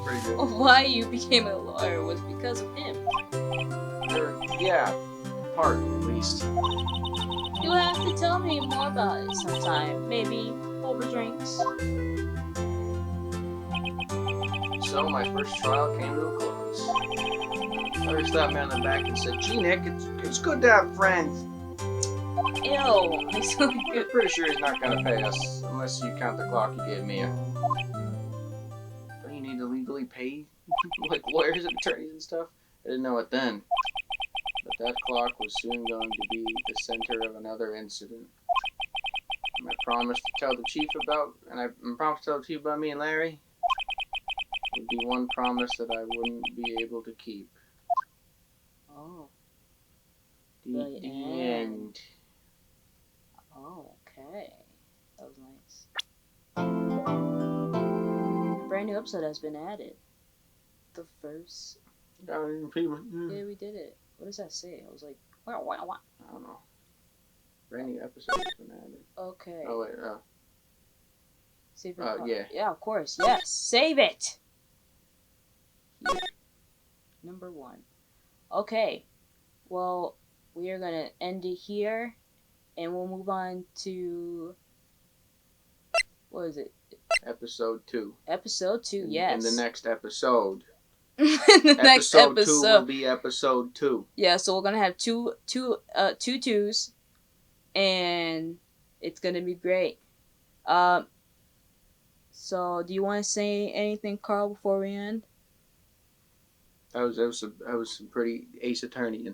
Speaker 2: Pretty good.
Speaker 1: why you became a lawyer was because of him.
Speaker 2: Yeah, part at least.
Speaker 1: You'll have to tell me more about it sometime. Maybe over drinks.
Speaker 2: So my first trial came to a close. Larry stopped me on the back and said, "Gee, Nick, it's good to have friends."
Speaker 1: Ew, I sound
Speaker 2: I'm
Speaker 1: good.
Speaker 2: pretty sure he's not gonna pay us unless you count the clock he gave me. Don't you need to legally pay like lawyers and attorneys and stuff? I didn't know it then. But that clock was soon going to be the center of another incident. And I promised to tell the chief about me and Larry. It would be one promise that I wouldn't be able to keep.
Speaker 1: Oh,
Speaker 2: The
Speaker 1: The
Speaker 2: end.
Speaker 1: oh, okay. That was nice. Brand new episode has been added. The first. Yeah, we did it. What does that say? I was like, wow.
Speaker 2: I don't know. Brand new episode has been added.
Speaker 1: Okay.
Speaker 2: Oh wait,
Speaker 1: Save your
Speaker 2: yeah.
Speaker 1: Yeah, of course. Yes. Save it. Here. Number 1. Okay. Well, we are gonna end it here, and we'll move on to what is it?
Speaker 2: Episode 2.
Speaker 1: Episode 2. Yes.
Speaker 2: In the next episode.
Speaker 1: The next
Speaker 2: episode 2 will be episode 2.
Speaker 1: Yeah, so we're gonna have two twos, and it's gonna be great. So do you want to say anything, Carl, before we end?
Speaker 2: I was some pretty Ace Attorney.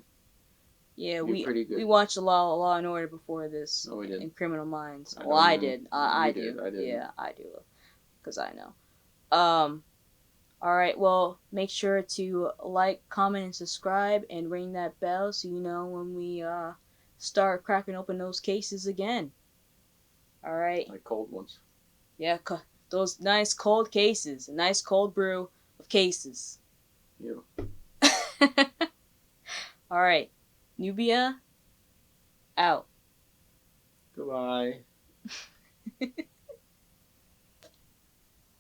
Speaker 1: Yeah,
Speaker 2: You're pretty good.
Speaker 1: we watched a lot of Law and Order before this.
Speaker 2: No, we didn't.
Speaker 1: In Criminal Minds.
Speaker 2: I
Speaker 1: Well,
Speaker 2: don't
Speaker 1: I
Speaker 2: even-
Speaker 1: did.
Speaker 2: I
Speaker 1: I
Speaker 2: did.
Speaker 1: do.
Speaker 2: I didn't.
Speaker 1: Yeah, I do, because I know. All right. Well, make sure to like, comment, and subscribe, and ring that bell so you know when we start cracking open those cases again. All right.
Speaker 2: Like cold ones.
Speaker 1: Yeah, those nice cold cases, a nice cold brew of cases.
Speaker 2: You.
Speaker 1: All right. Nubia, out.
Speaker 2: Goodbye.